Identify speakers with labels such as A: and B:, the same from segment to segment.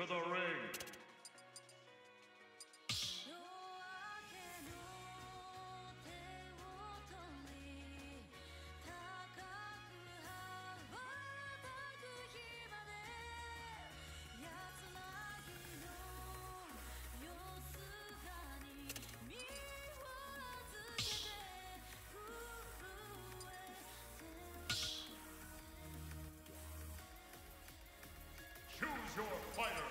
A: to the ring. Choose your fighter.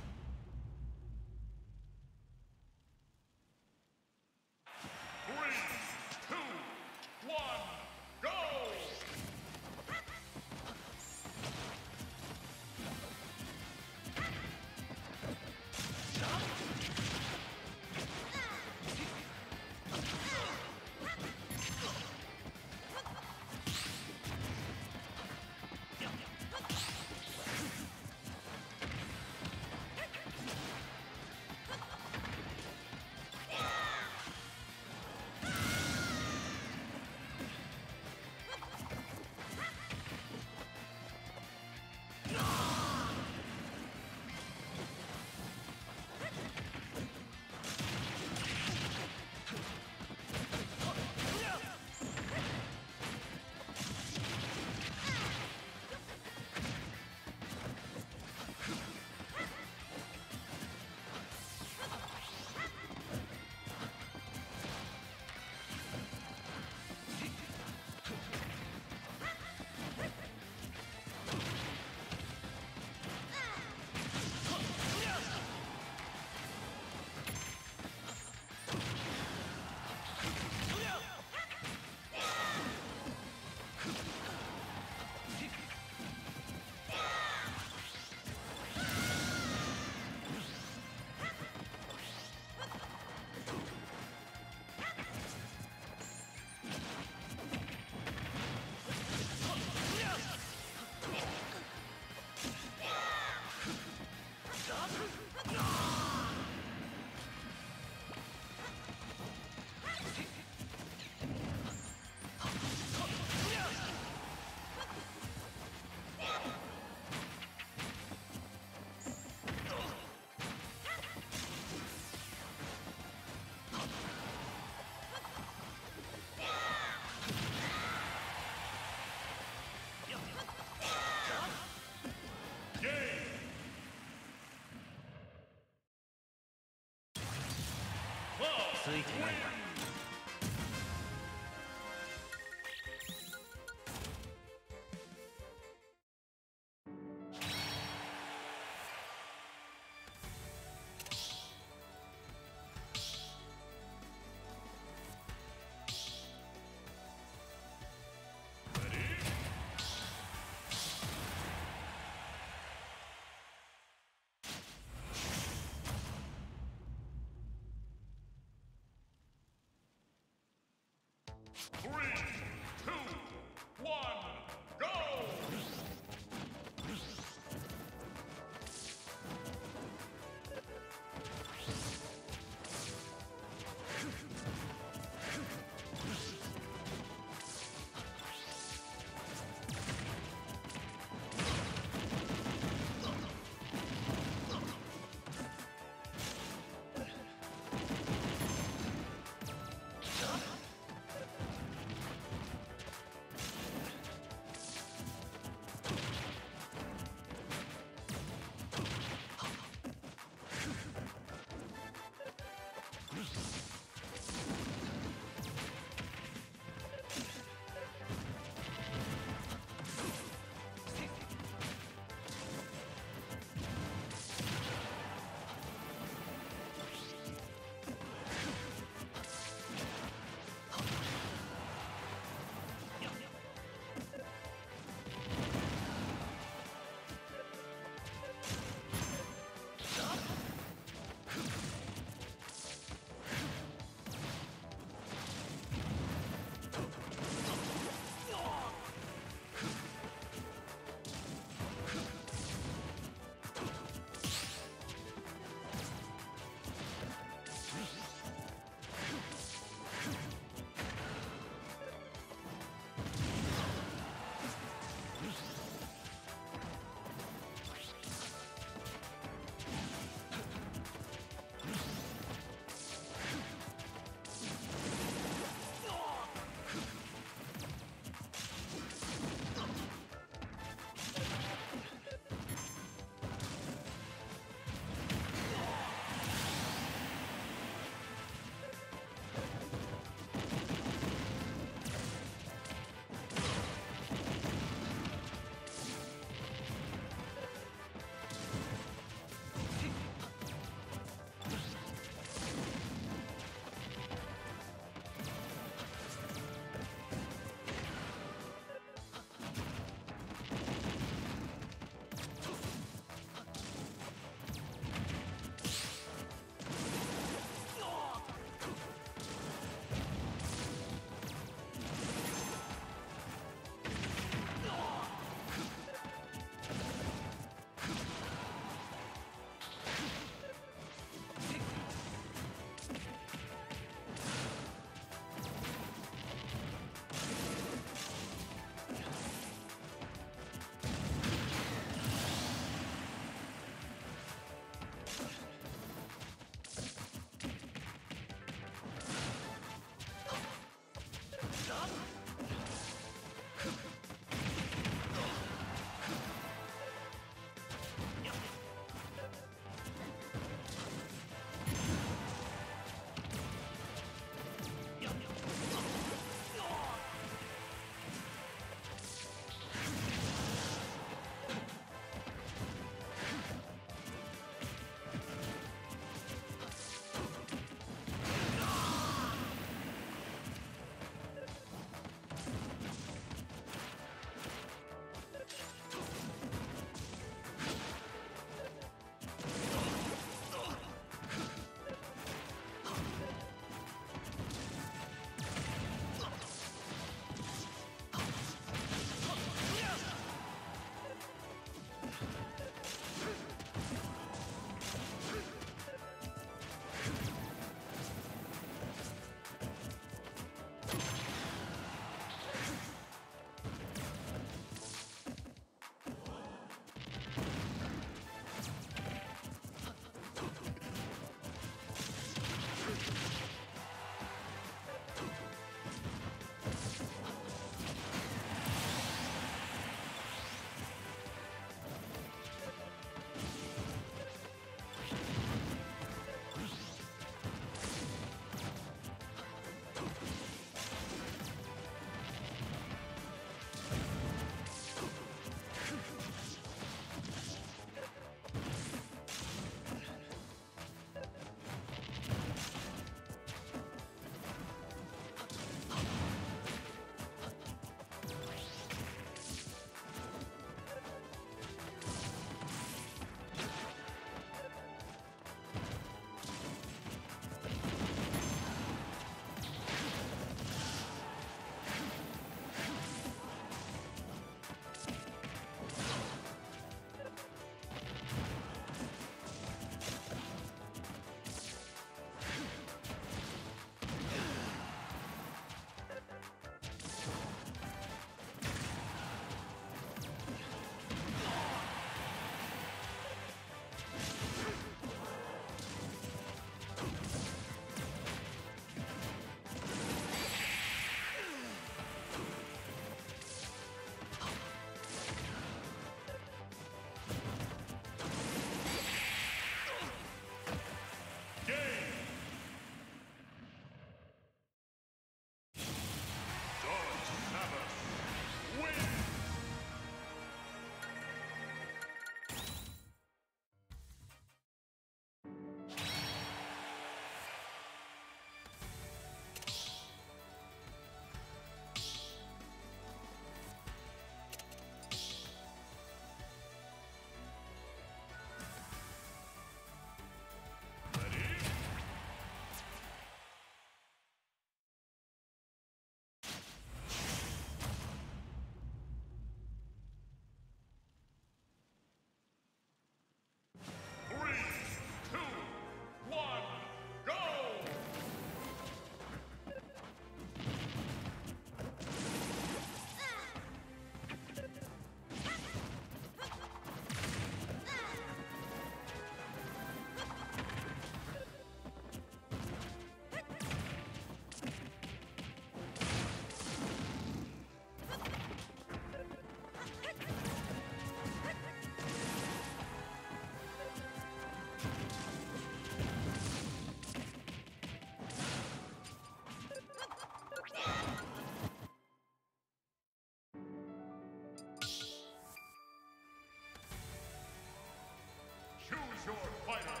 A: your fighter,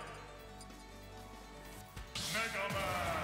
A: Mega Man.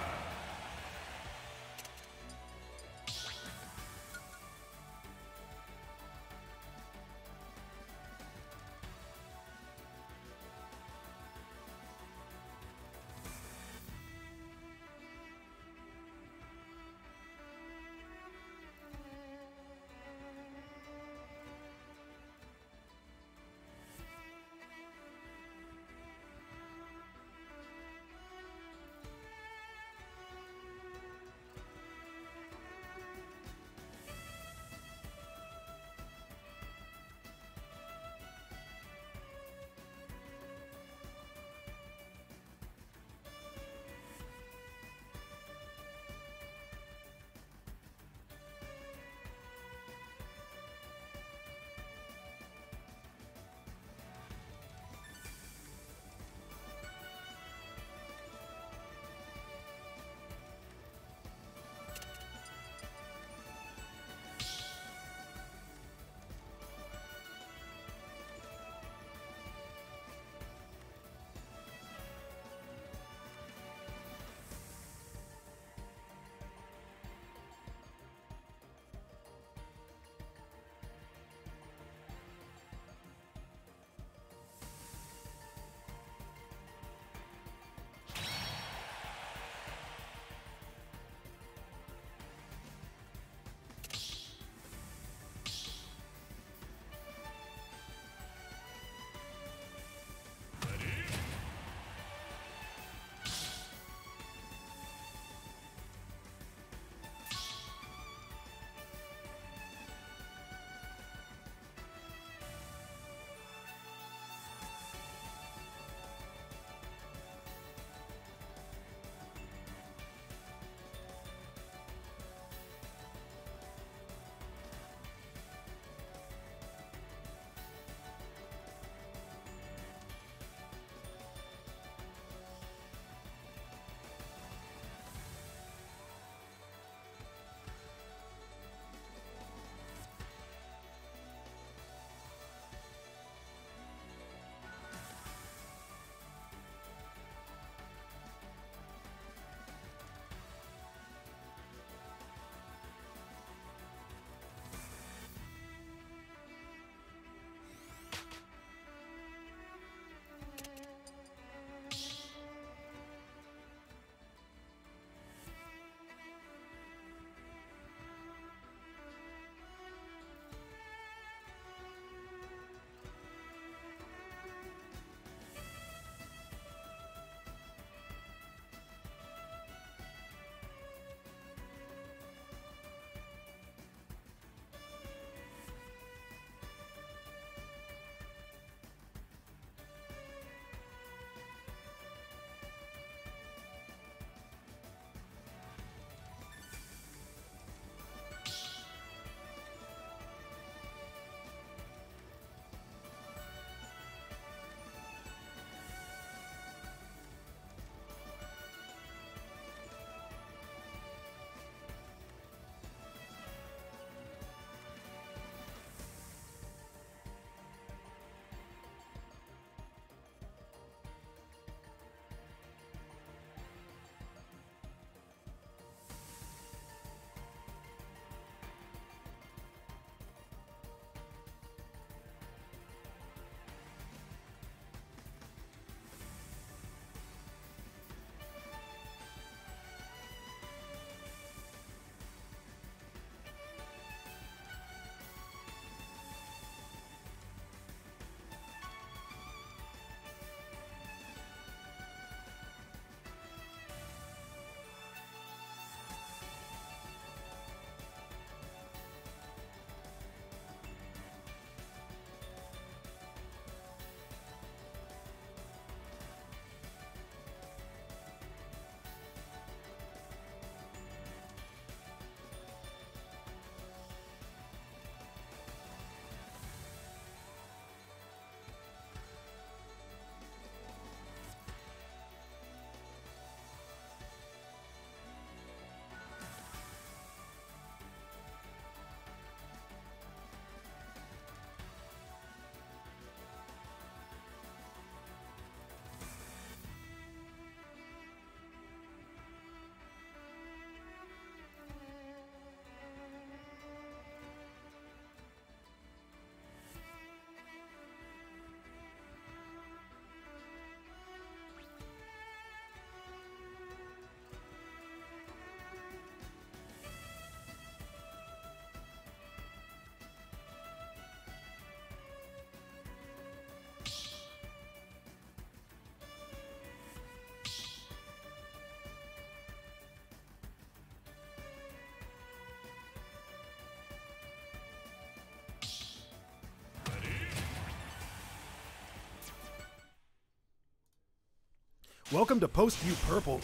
B: Welcome to Post U Purple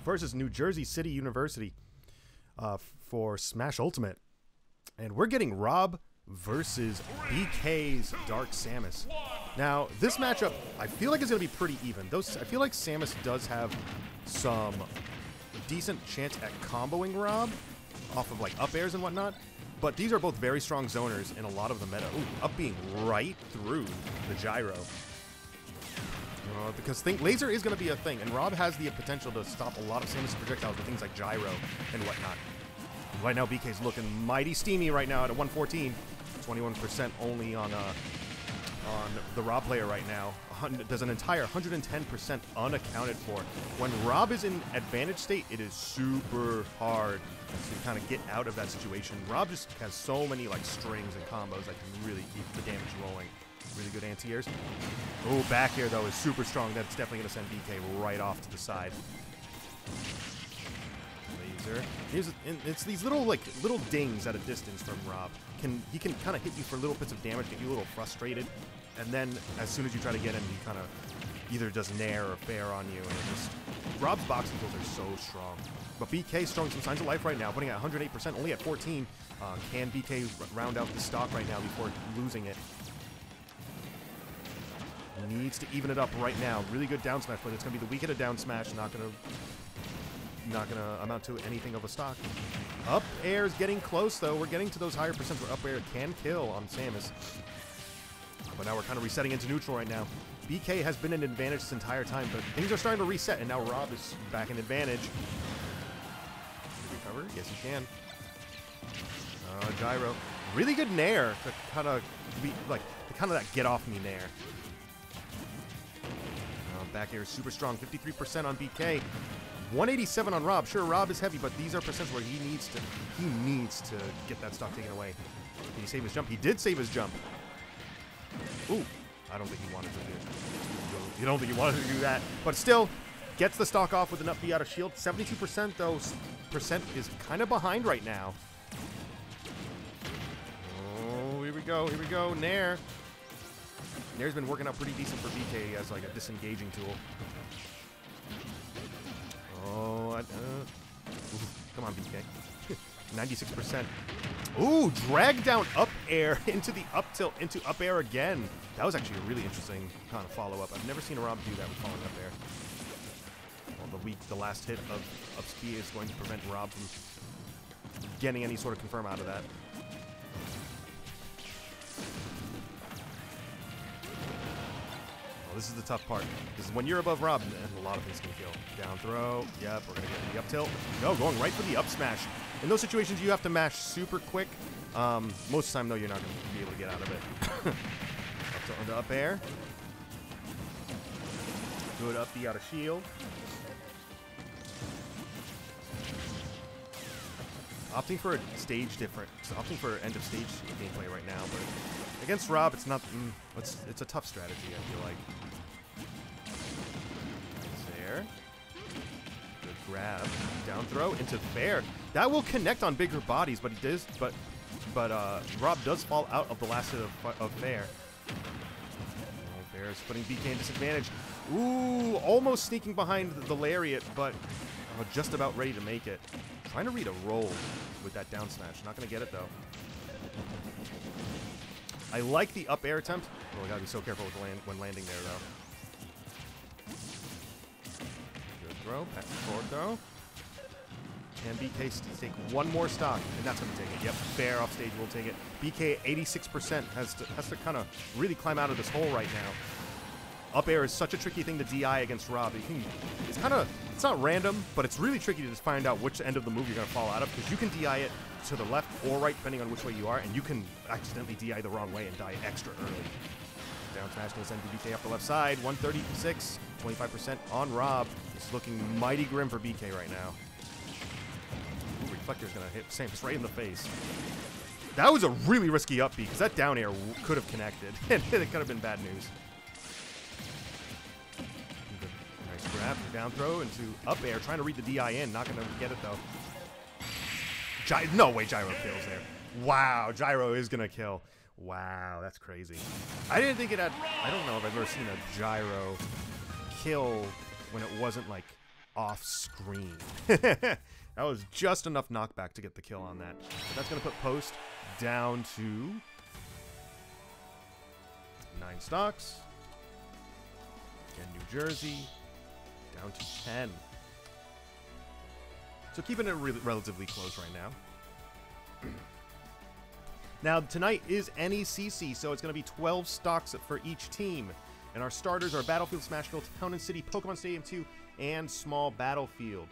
B: versus New Jersey City University for Smash Ultimate. And we're getting Rob versus BK's Dark Samus. Now, this matchup, I feel like it's going to be pretty even. I feel like Samus does have some decent chance at comboing Rob off of like up airs and whatnot. But these are both very strong zoners in a lot of the meta. Ooh, up being right through the gyro. Because laser is going to be a thing, and Rob has the potential to stop a lot of Samus projectiles with things like gyro and whatnot. And right now, BK's looking mighty steamy right now at a 114. 21% only on the Rob player right now. There's an entire 110% unaccounted for. When Rob is in advantage state, it is super hard to kind of get out of that situation. Rob just has so many like strings and combos that can really keep the damage rolling. Really good anti-airs. Oh, back air, though, is super strong. That's definitely going to send BK right off to the side. Laser. It's these little dings at a distance from Rob. He can kind of hit you for little bits of damage, get you a little frustrated, and then as soon as you try to get him, he kind of either does nair or fair on you, and it just... Rob's boxing tools are so strong. But BK showing some signs of life right now, putting at 108%, only at 14. Can BK round out the stock right now before losing it? Needs to even it up right now. Really good down smash, but it's gonna be the weak at a down smash. Not gonna amount to anything of a stock. Up air is getting close though. We're getting to those higher percents where up air can kill on Samus. But now we're kind of resetting into neutral right now. BK has been in advantage this entire time, but things are starting to reset, and now Rob is back in advantage. Can he recover? Yes, he can. Gyro. Really good nair to kind of be like that get off me nair. Back air is super strong, 53% on BK, 187 on Rob. Sure, Rob is heavy, but these are percents where he needs to get that stock taken away. Did he save his jump? He did save his jump. Ooh, I don't think he wanted to do it. You don't think he wanted to do that, but still gets the stock off with an up B out of shield. 72% though, percent is kind of behind right now. Oh, here we go, nair. Nair's been working out pretty decent for BK as like a disengaging tool. Oh, come on, BK. 96%. Ooh, drag down up air into the up tilt into up air again. That was actually a really interesting kind of follow-up. I've never seen a Rob do that with falling up air. Well, the last hit of up-ski is going to prevent Rob from getting any sort of confirm out of that. This is the tough part. This is when you're above Rob, and a lot of things can kill. Down throw. Yep, we're going to get the up tilt. No, going right for the up smash. In those situations, you have to mash super quick. Most of the time, though, you're not going to be able to get out of it. Up tilt into up air. Good up B out of shield. Opting for a stage different. Opting for end of stage gameplay right now, but against Rob, it's not. It's a tough strategy. I feel like. There. Good grab. Down throw into fair. That will connect on bigger bodies, but he does. But Rob does fall out of the last hit of fair. Fair is putting BK in disadvantage. Ooh, almost sneaking behind the lariat, but just about ready to make it. Trying to read a roll with that down smash. Not going to get it, though. I like the up air attempt. Oh, I got to be so careful with when landing there, though. Good throw. Back and forward throw. Can BK take one more stock? And that's going to take it. Yep, fair off stage will take it. BK 86% has to kind of really climb out of this hole right now. Up air is such a tricky thing to DI against Rob. It's not random, but it's really tricky to just find out which end of the move you're going to fall out of, because you can DI it to the left or right, depending on which way you are, and you can accidentally DI the wrong way and die extra early. Down smash to send BK up the left side. 136, 25% on Rob. It's looking mighty grim for BK right now. Ooh, Reflector's going to hit Samus right in the face. That was a really risky up B, because that down air could have connected, and it could have been bad news. Nice grab, down throw into up air, trying to read the DI in, not going to get it though. No way Gyro kills there. Wow, Gyro is going to kill. Wow, that's crazy. I didn't think it had, I don't know if I've ever seen a Gyro kill when it wasn't, like, off-screen. That was just enough knockback to get the kill on that. But that's going to put Post down to 9 stocks. And New Jersey down to 10. So keeping it relatively close right now. Now, tonight is NECC, so it's going to be 12 stocks for each team. And our starters are Battlefield, Smashville, Town and City, Pokemon Stadium 2, and Small Battlefield.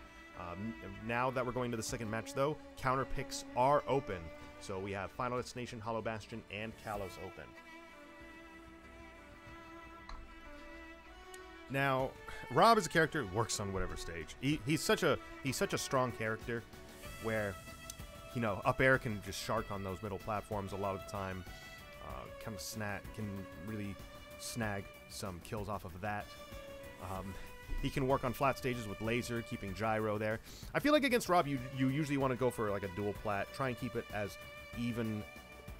B: Now that we're going to the second match, though, counter picks are open. So we have Final Destination, Hollow Bastion, and Kalos open. Now, Rob is a character who works on whatever stage. He's such a strong character where, you know, up air can just shark on those middle platforms a lot of the time. Can really snag some kills off of that. He can work on flat stages with laser, keeping gyro there. I feel like against Rob, you usually want to go for like a dual plat. Try and keep it as even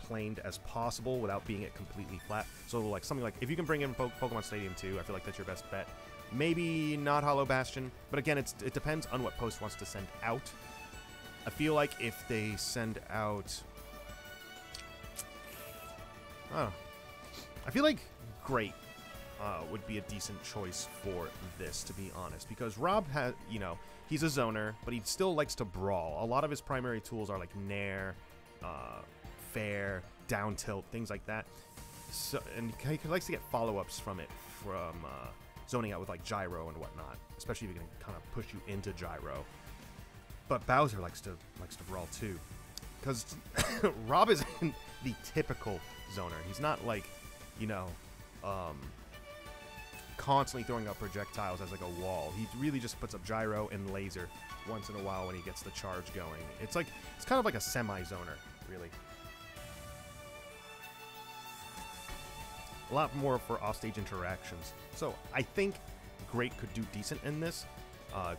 B: planed as possible without being it completely flat. So like something like, if you can bring in Pokemon Stadium 2, I feel like that's your best bet. Maybe not Hollow Bastion, but again, it depends on what Post wants to send out. I feel like if they send out... I feel like Great would be a decent choice for this, to be honest, because Rob has, you know, he's a zoner, but he still likes to brawl. A lot of his primary tools are like Nair, Fair, down tilt, things like that. So, and he likes to get follow-ups from it, from zoning out with like gyro and whatnot, especially if he can kind of push you into gyro. But Bowser likes to brawl too, because Rob isn't the typical zoner. He's not like, you know, constantly throwing up projectiles as like a wall. He really just puts up gyro and laser once in a while when he gets the charge going. It's kind of like a semi-zoner, really. A lot more for offstage interactions. So I think Great could do decent in this.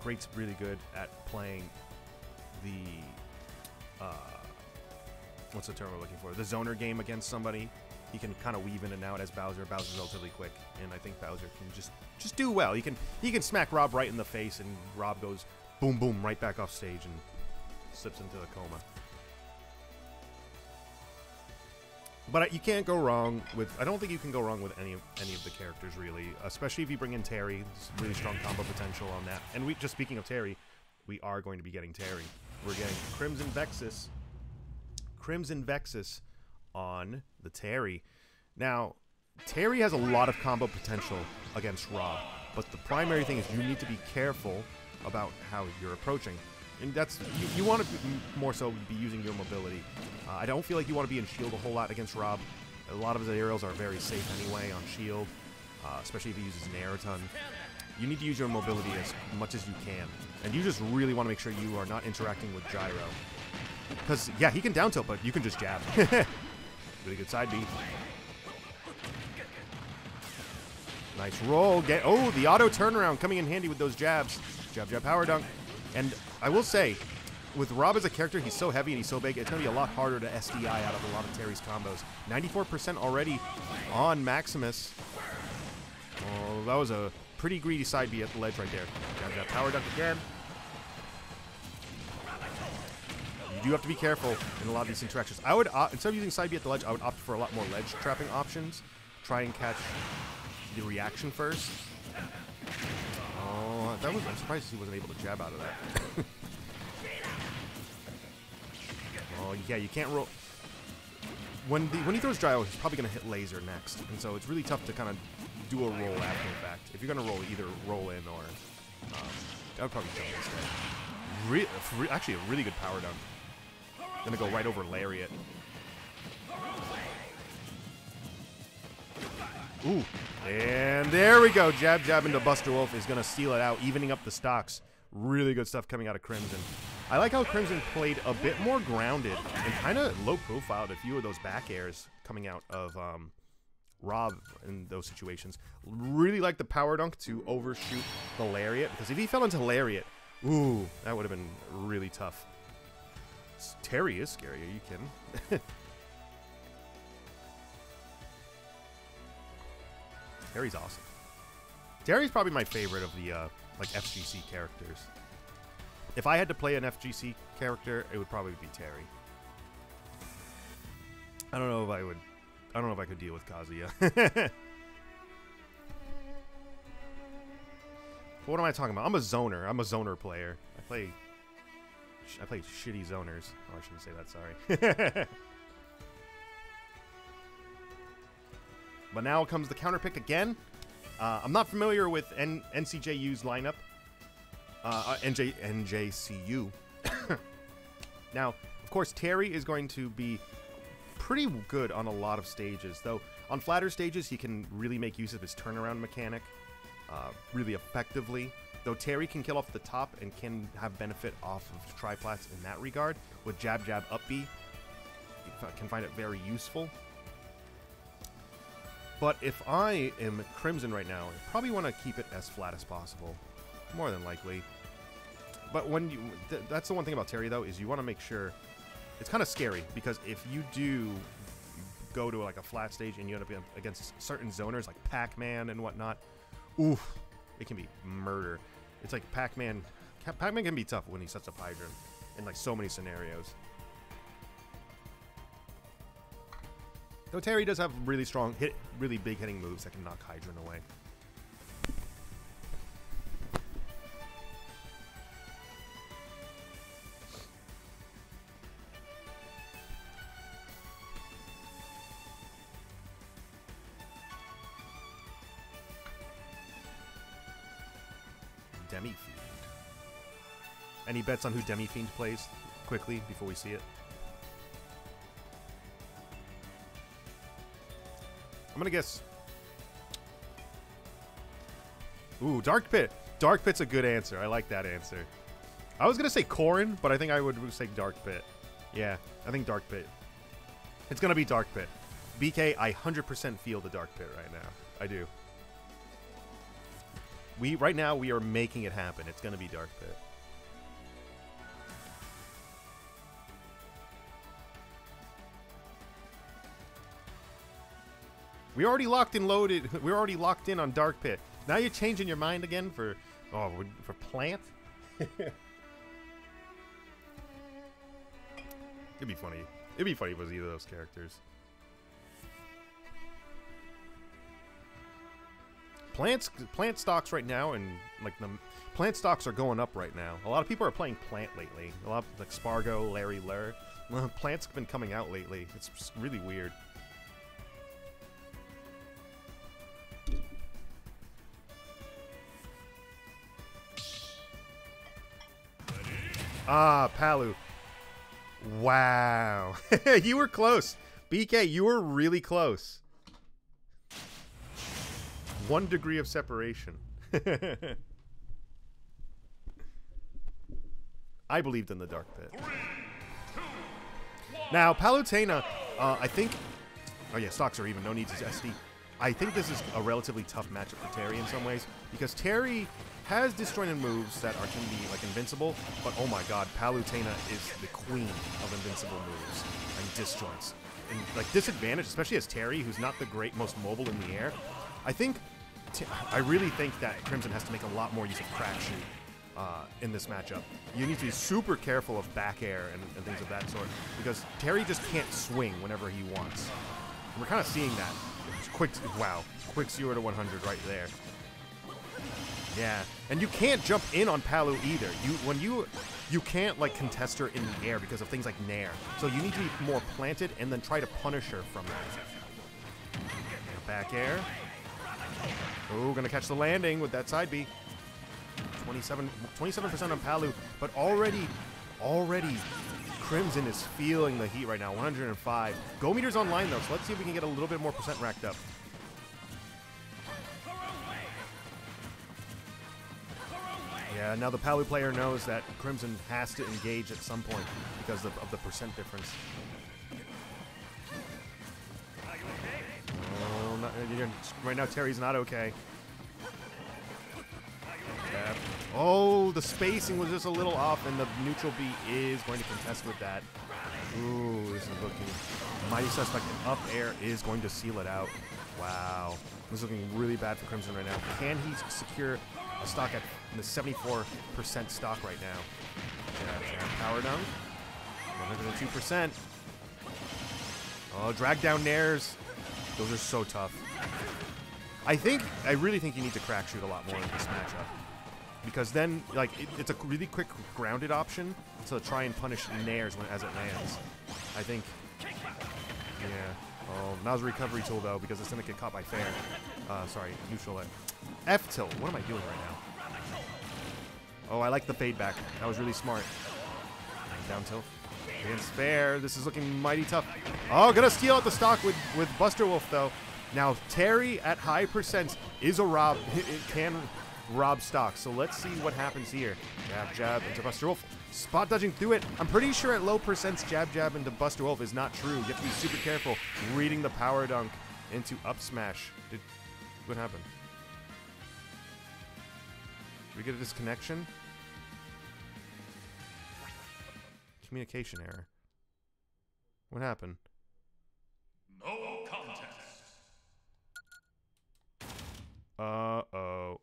B: Great's really good at playing the what's the term we're looking for? The zoner game against somebody. He can kind of weave in and out as Bowser. Bowser's relatively quick, and I think Bowser can just do well. He can smack Rob right in the face, and Rob goes boom boom right back off stage and slips into a coma. But you can't go wrong with... I don't think you can go wrong with any of the characters, really. Especially if you bring in Terry. There's really strong combo potential on that. And just speaking of Terry, we are going to be getting Terry. We're getting Crimson Vexus. Crimson Vexus on the Terry. Now, Terry has a lot of combo potential against Rob. But the primary thing is you need to be careful about how you're approaching. And that's, you want to more so be using your mobility. I don't feel like you want to be in shield a whole lot against Rob. A lot of his aerials are very safe anyway on shield, especially if he uses Nair a ton. You need to use your mobility as much as you can. And you just really want to make sure you are not interacting with gyro. Because, yeah, he can down tilt, but you can just jab. Really good side B. Nice roll. Oh, the auto turnaround coming in handy with those jabs. Jab, jab, power dunk. And I will say, with Rob as a character, he's so heavy and he's so big, it's going to be a lot harder to SDI out of a lot of Terry's combos. 94% already on Maximus. Oh, that was a pretty greedy side B at the ledge right there. Jab, jab, power dunk again. You do have to be careful in a lot of these interactions. I would, instead of using side B at the ledge, I would opt for a lot more ledge trapping options. Try and catch the reaction first. Oh, I'm surprised he wasn't able to jab out of that. Oh, yeah, you can't roll. When he throws gyro, he's probably going to hit laser next. And so it's really tough to kind of do a roll after the fact. If you're going to roll, either roll in or... I would probably jump instead. Actually, a really good power dunk. Going to go right over Lariat. Ooh. And there we go. Jab, jab into Buster Wolf is going to steal it out, evening up the stocks. Really good stuff coming out of Crimson. I like how Crimson played a bit more grounded and kind of low-profiled a few of those back airs coming out of Rob in those situations. Really like the power dunk to overshoot the Lariat, because if he fell into Lariat, ooh, that would have been really tough. Terry is scary. Are you kidding? Terry's awesome. Terry's probably my favorite of the like FGC characters. If I had to play an FGC character, it would probably be Terry. I don't know if I would. I don't know if I could deal with Kazuya. What am I talking about? I'm a zoner. I'm a zoner player. I play shitty zoners. Oh, I shouldn't say that. Sorry. But now comes the counter pick again. I'm not familiar with NCJU's lineup. NJCU. Now, of course, Terry is going to be pretty good on a lot of stages, though on flatter stages he can really make use of his turnaround mechanic really effectively. Though Terry can kill off the top and can have benefit off of triplats in that regard, with jab jab up B, you can find it very useful. But if I am Crimson right now, I probably want to keep it as flat as possible, more than likely. But when you, that's the one thing about Terry though, is you want to make sure. It's kind of scary because if you do go to like a flat stage and you end up against certain zoners like Pac-Man and whatnot, oof, it can be murder. It's like Pac-Man. Pac-Man can be tough when he sets up Hydra in like so many scenarios. Though Terry does have really strong, really big hitting moves that can knock Hydra away. Demi Fiend. Any bets on who Demi Fiend plays quickly before we see it? I'm gonna guess. Ooh, Dark Pit. Dark Pit's a good answer. I like that answer. I was gonna say Corrin, but I think I would say Dark Pit. Yeah, I think Dark Pit. It's gonna be Dark Pit. BK, I 100% feel the Dark Pit right now. I do. Right now we are making it happen. It's gonna be Dark Pit. We already locked and loaded. We're already locked in on Dark Pit. Now you're changing your mind again for Plant? It'd be funny. It'd be funny if it was either of those characters. Plant stocks right now, and like the plant stocks are going up right now. A lot of people are playing Plant lately. A lot of like Spargo, Larry Lur. Plant's been coming out lately. It's really weird. Ah, Palu. Wow. You were close. BK, you were really close. 1 degree of separation. I believed in the Dark Pit.
A: 3, 2, 1.
B: Now, Palutena, I think... Oh yeah, stocks are even. No need to SD. I think this is a relatively tough matchup for Terry in some ways, because Terry has disjointed moves that can be like invincible, but oh my god, Palutena is the queen of invincible moves and disjoints. And like disadvantage, especially as Terry, who's not the most mobile in the air. I really think that Crimson has to make a lot more use of crack shoot in this matchup. You need to be super careful of back air and things of that sort, because Terry just can't swing whenever he wants. And we're kind of seeing that. Quick 0 to 100 right there. Yeah, and you can't jump in on Palu either. You can't like contest her in the air because of things like Nair. So you need to be more planted and then try to punish her from that. Back air. Oh, gonna catch the landing with that side B. 27% on Palu, but already Crimson is feeling the heat right now. 105. Go meter's online though, so let's see if we can get a little bit more percent racked up. Yeah, now the Palu player knows that Crimson has to engage at some point because of the percent difference. Oh, right now Terry's not okay. Yeah. Oh, the spacing was just a little off, and the neutral B is going to contest with that. Ooh, this is looking... Mighty Suspect in up air is going to seal it out. Wow. This is looking really bad for Crimson right now. Can he secure a stock at the 74% stock right now? Yeah, power down. 102%. Oh, drag down nairs. Those are so tough. I really think you need to crack shoot a lot more in this matchup. Because then, like, it's a really quick grounded option to try and punish nairs as it lands. I think, yeah. Oh, now's a recovery tool, though, because it's going to get caught by fair. Sorry, neutral F-tilt. What am I doing right now? Oh, I like the fade back. That was really smart. Down tilt. Against fair. This is looking mighty tough. Oh, gonna steal out the stock with Buster Wolf, though. Now, Terry at high percents is a rob. It can rob stock. So let's see what happens here. Jab, jab into Buster Wolf. Spot dodging through it. I'm pretty sure at low percents, jab, jab into Buster Wolf is not true. You have to be super careful reading the power dunk into up smash. What happened? Did we get a disconnection? Communication error. What happened?
A: No contest.
B: Uh-oh.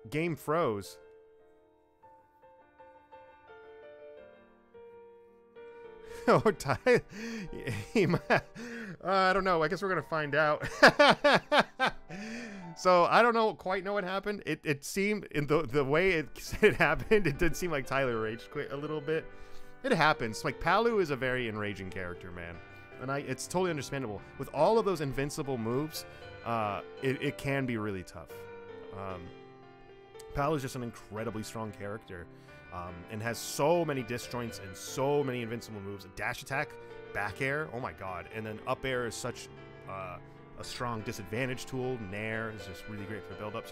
B: Game froze. Oh, Ty. I don't know. I guess we're going to find out. So, I don't quite know what happened. It seemed, in the way it happened, it did seem like Tyler raged quit a little bit. It happens. Like, Palu is a very enraging character, man. And it's totally understandable. With all of those invincible moves, it can be really tough. Palu is just an incredibly strong character. And has so many disjoints and so many invincible moves. Dash attack, back air, oh my god. And then up air is such a strong disadvantage tool. Nair is just really great for build-up.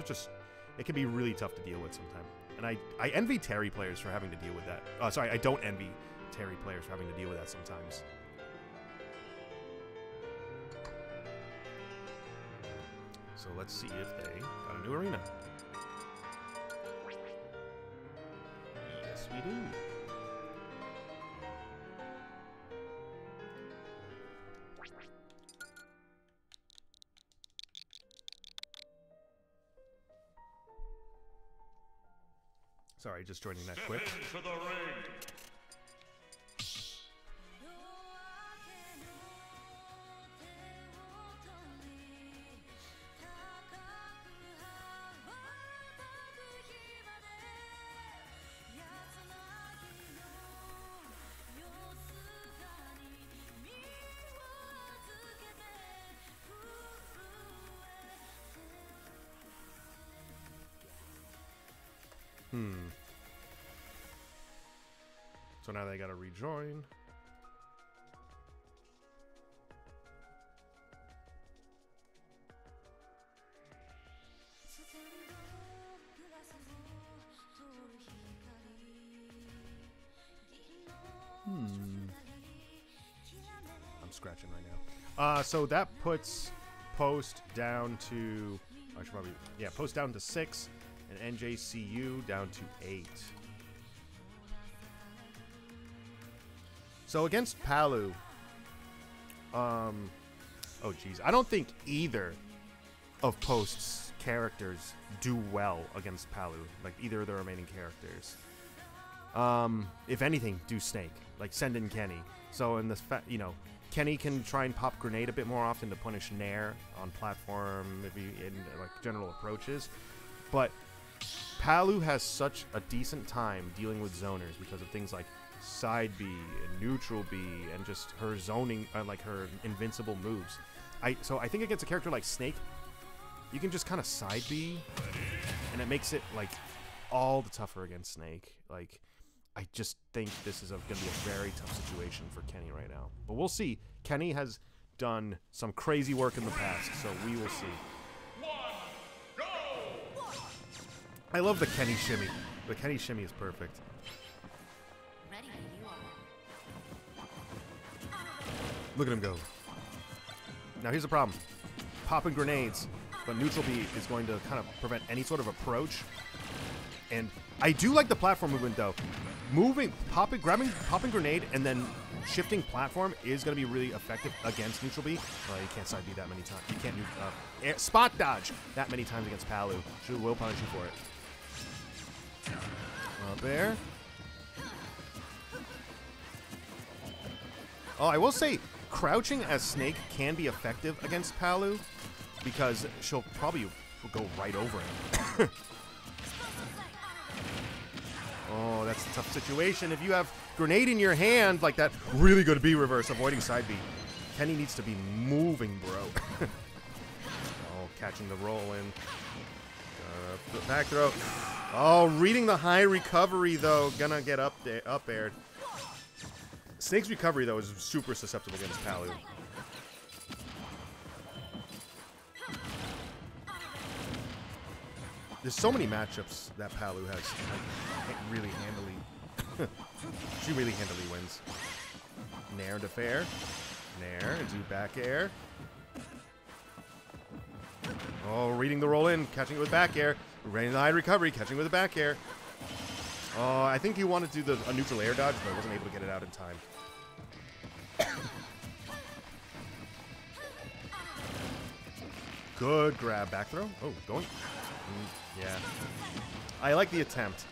B: It can be really tough to deal with sometimes. And I envy Terry players for having to deal with that. Sorry, I don't envy Terry players for having to deal with that sometimes. So let's see if they got a new arena. Yes, we do. Sorry, just joining that quick.
A: Step into the ring.
B: So now they gotta rejoin. I'm scratching right now. So that puts Post down to, I should probably, yeah, Post down to 6, and NJCU down to 8. So against Palu, oh geez, I don't think either of Post's characters do well against Palu, like either of the remaining characters. If anything, do Snake, like send in Kenny. So in this, Kenny can try and pop grenade a bit more often to punish Nair on platform, maybe in like general approaches. But Palu has such a decent time dealing with zoners because of things like side B and neutral B and just her zoning, like her invincible moves. So I think against a character like Snake, you can just kind of side B, and it makes it like all the tougher against Snake. Like, I just think this is going to be a very tough situation for Kenny right now. But we'll see. Kenny has done some crazy work in the past, so we will see. I love the Kenny shimmy. The Kenny shimmy is perfect. Look at him go. Now here's the problem. Popping grenades, but neutral B is going to kind of prevent any sort of approach. And I do like the platform movement though. Popping grenade and then shifting platform is going to be really effective against neutral B. Well, you can't side B that many times. You can't spot dodge that many times against Palu. She will punish you for it. Up there. Oh, I will say, crouching as Snake can be effective against Palu because she'll probably go right over him. Oh, that's a tough situation. If you have grenade in your hand like that, really good B reverse, avoiding side B. Kenny needs to be moving, bro. Oh, catching the roll in. Back throw. Oh, reading the high recovery, though. Gonna get up aired. Snake's recovery, though, is super susceptible against Palu. There's so many matchups that Palu has really handily. She really handily wins. Nair into fair. Nair into back air. Oh, reading the roll in, catching it with back air. Reading the high recovery, catching it with a back air. Oh, I think he wanted to do a neutral air dodge, but wasn't able to get it out in time. Good grab. Back throw. Oh, going. Yeah. I like the attempt.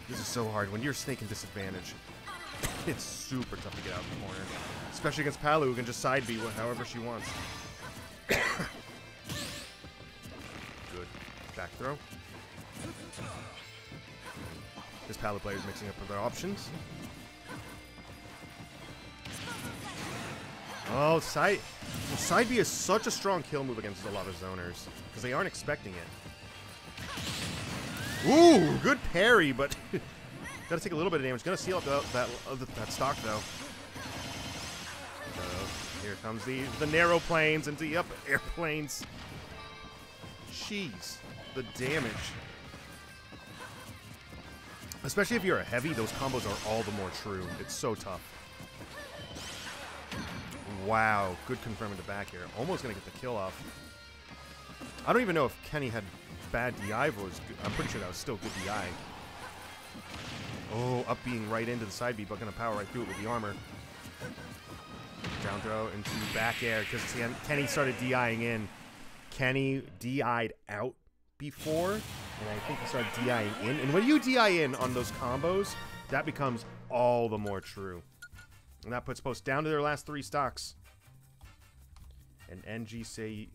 B: This is so hard. When you're Snake in disadvantage, it's super tough to get out of the corner. Especially against Palu, who can just side B however she wants. Good. Back throw. This Palu player is mixing up with their options. Oh, side B is such a strong kill move against a lot of zoners because they aren't expecting it. Ooh, good parry, but gotta take a little bit of damage. Gonna seal up that stock though. Here comes the narrow planes into the up airplanes. Jeez, the damage. Especially if you're a heavy, those combos are all the more true. It's so tough. Wow, good confirming to back air. Almost gonna get the kill off. I don't even know if Kenny had bad DI, but I'm pretty sure that was still good DI. Oh, up being right into the side B, but gonna power right through it with the armor. Down throw into back air because Kenny started DIing in. Kenny DI'd out before, and I think he started DIing in. And when you DI in on those combos, that becomes all the more true. And that puts Post down to their last 3 stocks. And NJCU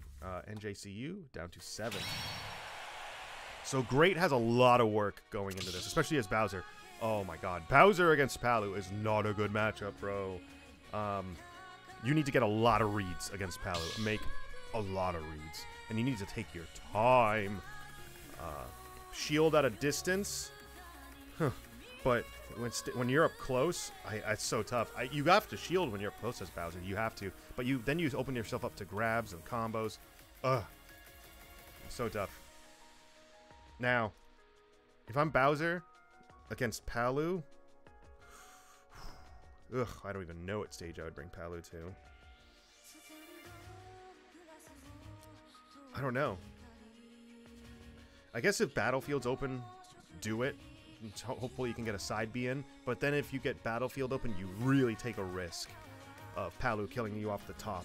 B: down to 7. So Great has a lot of work going into this, especially as Bowser. Oh my god. Bowser against Palu is not a good matchup, bro. You need to get a lot of reads against Palu. Make a lot of reads. And you need to take your time. Shield at a distance. Huh. But when you're up close, it's so tough. You have to shield when you're up close as Bowser. You have to. But then you open yourself up to grabs and combos. Ugh. So tough. Now, if I'm Bowser against Palu, ugh, I don't even know what stage I would bring Palu to. I don't know. I guess if Battlefield's open, do it. Hopefully you can get a side B in. But then if you get Battlefield open, you really take a risk of Palu killing you off the top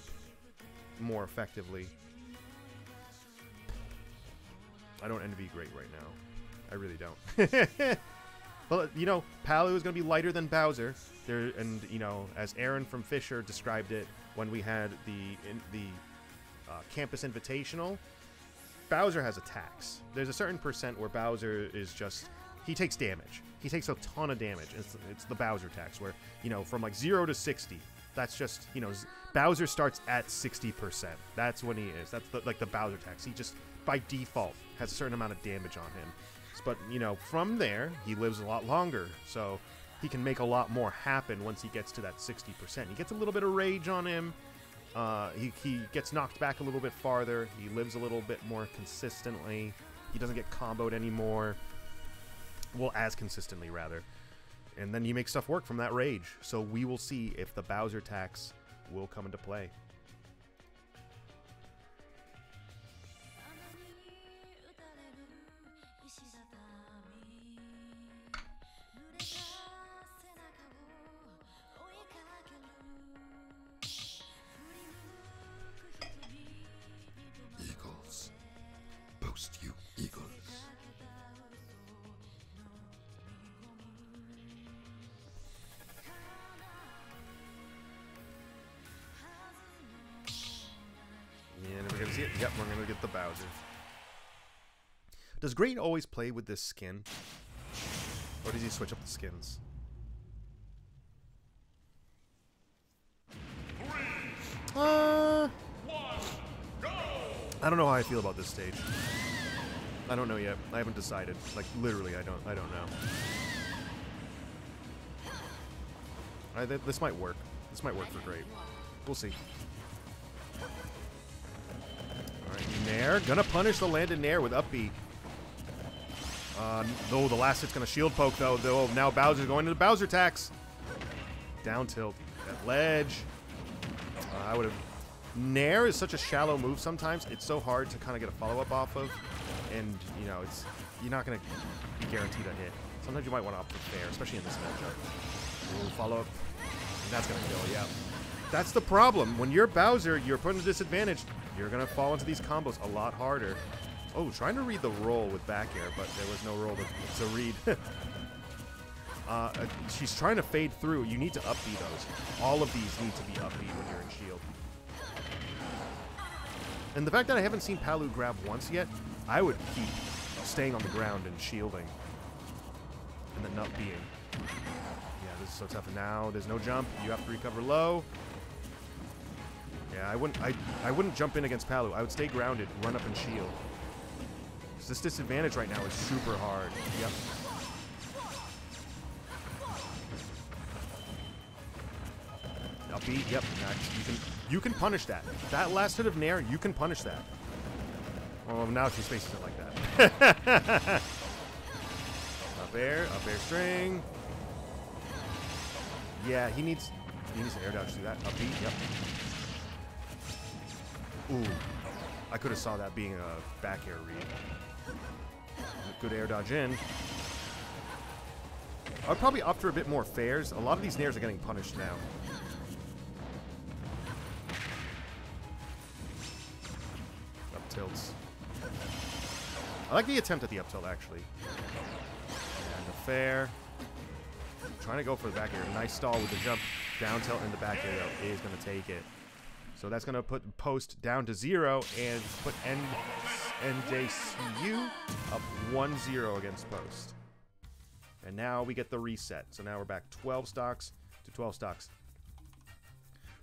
B: more effectively. I don't envy Great right now. I really don't. Well, you know, Palu is going to be lighter than Bowser. And, you know, as Aaron from Fisher described it when we had the Campus Invitational, Bowser has attacks. There's a certain percent where Bowser is just... He takes damage. He takes a ton of damage. It's the Bowser tax where, you know, from like 0 to 60. That's just, you know, Bowser starts at 60%. That's when he is. That's like the Bowser tax. He just, by default, has a certain amount of damage on him. But, you know, from there, he lives a lot longer. So he can make a lot more happen once he gets to that 60%. He gets a little bit of rage on him. He gets knocked back a little bit farther. He lives a little bit more consistently. He doesn't get comboed anymore. Well, as consistently, rather. And then you make stuff work from that rage. So we will see if the Bowser tax will come into play. see it? Yep, we're going to get the Bowser. Does Great always play with this skin? Or does he switch up the skins? I don't know how I feel about this stage. I don't know yet. I haven't decided. Like, literally, I don't know. This might work. This might work for Great. We'll see. Alright, Nair. Gonna punish the landed Nair with up B. No, the last hit's gonna shield poke, though. Now Bowser's going to the Bowser tax. Down tilt. That ledge. I would have... Nair is such a shallow move sometimes. It's so hard to kind of get a follow-up off of. And, you know, you're not going to be guaranteed a hit. Sometimes you might want to opt for fair, especially in this matchup. Ooh, follow-up. That's going to kill, yeah. That's the problem. When you're Bowser, you're put in a disadvantage. You're going to fall into these combos a lot harder. Oh, trying to read the roll with back air, but there was no roll to read. She's trying to fade through. You need to up B those. All of these need to be up B when you're in shield. And the fact that I haven't seen Palu grab once yet, I would keep staying on the ground and shielding. And then not being. Yeah, this is so tough. And now there's no jump. You have to recover low. Yeah, I wouldn't jump in against Palu. I would stay grounded, run up and shield. This disadvantage right now is super hard. Yep. Up B, yep. You can punish that. That last hit of Nair, you can punish that. Oh, now she spaces it like that. Up air string. Yeah, he needs an air dodge to do that. Up B, yep. Ooh, I could have saw that being a back air read. Good air dodge in. I would probably opt for a bit more fairs. A lot of these Nairs are getting punished now. Up tilts. I like the attempt at the up tilt, actually. And the fair. Trying to go for the back air. Nice stall with the jump. Down tilt and the back air, though, is going to take it. So that's going to put post down to 0 and put NJCU up 1-0 against post. And now we get the reset. So now we're back 12 stocks to 12 stocks.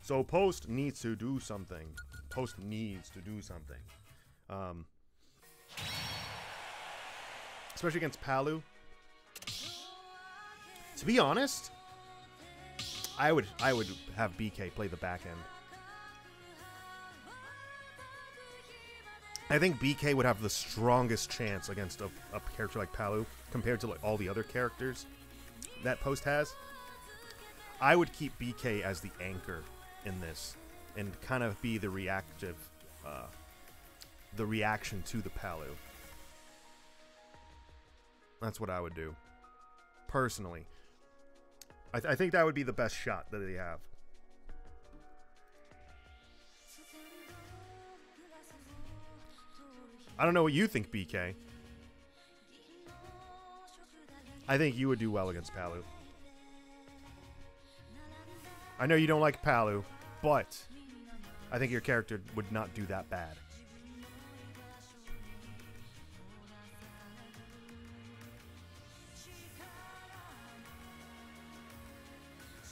B: So post needs to do something. Post needs to do something. Especially against Palu. To be honest, I would have BK play the back end. I think BK would have the strongest chance against a character like Palu compared to like all the other characters that Post has. I would keep BK as the anchor in this and kind of be the reaction to the Palu. That's what I would do, personally. I think that would be the best shot that they have. I don't know what you think, BK. I think you would do well against Palu. I know you don't like Palu, but I think your character would not do that bad.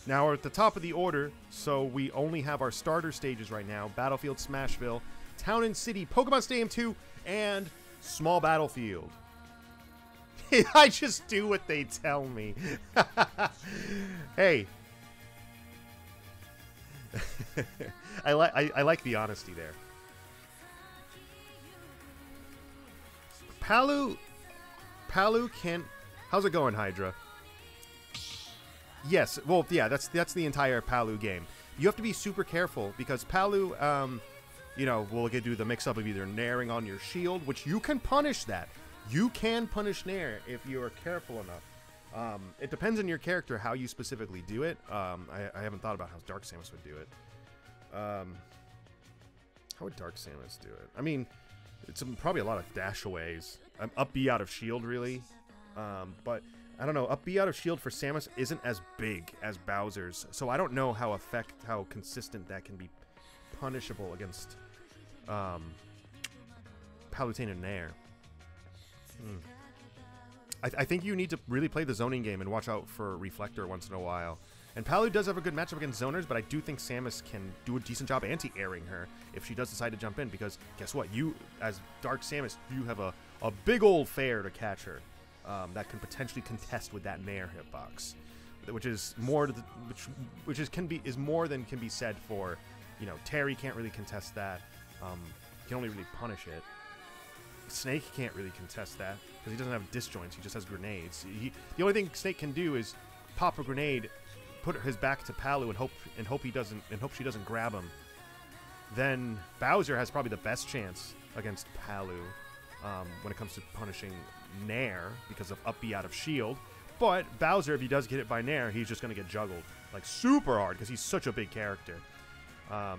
B: Now we're at the top of the order, so we only have our starter stages right now. Battlefield Smashville, Town and City, Pokemon Stadium 2, and Small Battlefield. I just do what they tell me. Hey. I like the honesty there. Palu can... How's it going, Hydra? Yes, well, yeah, that's the entire Palu game. You have to be super careful because Palu... you know, we'll do the mix-up of either nairing on your shield, which you can punish that. You can punish nair if you are careful enough. It depends on your character how you specifically do it. I haven't thought about how Dark Samus would do it. How would Dark Samus do it? I mean, it's probably a lot of dash-aways. Up B out of shield, really. But, I don't know, up B out of shield for Samus isn't as big as Bowser's. So I don't know how consistent that can be punishable against Palutena and Nair. I think you need to really play the zoning game and watch out for Reflector once in a while. And Palu does have a good matchup against zoners, but I do think Samus can do a decent job anti-airing her if she does decide to jump in, because guess what? You, as Dark Samus, you have a big old fair to catch her that can potentially contest with that Nair hitbox, which is more to the, which is more than can be said for, you know, Terry can't really contest that. He can only really punish it. Snake can't really contest that because he doesn't have disjoints. He just has grenades. The only thing Snake can do is pop a grenade, put his back to Palu, and hope she doesn't grab him. Then Bowser has probably the best chance against Palu when it comes to punishing Nair because of up B out of shield. But Bowser, if he does get hit by Nair, he's just gonna get juggled like super hard because he's such a big character. I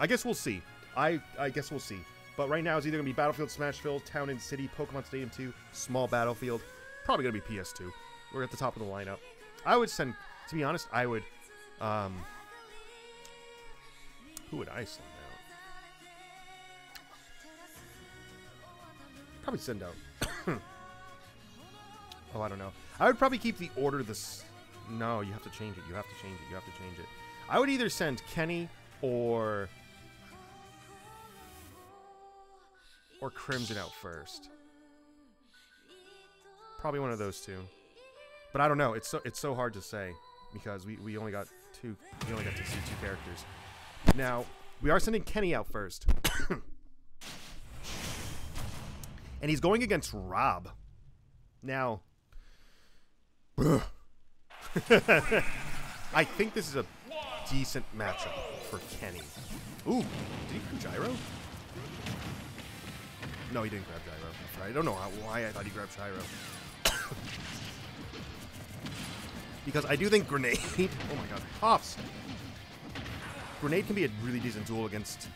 B: guess we'll see. I guess we'll see. But right now, it's either going to be Battlefield Smashville, Town and City, Pokemon Stadium 2, Small Battlefield. Probably going to be PS2. We're at the top of the lineup. I would send, to be honest, I would, who would I send out? Probably send out, oh, I don't know. I would probably keep the order this, no, you have to change it. You have to change it. You have to change it. I would either send Kenny or Crimson out first. Probably one of those two. But I don't know. It's so hard to say because we only got to see two characters. Now, we are sending Kenny out first. And he's going against Rob. Now, I think this is a decent matchup for Kenny. Ooh, did he grab Gyro? No, he didn't grab Gyro. I don't know why I thought he grabbed Gyro. Because I do think Grenade... Oh my god, pops! Grenade can be a really decent tool against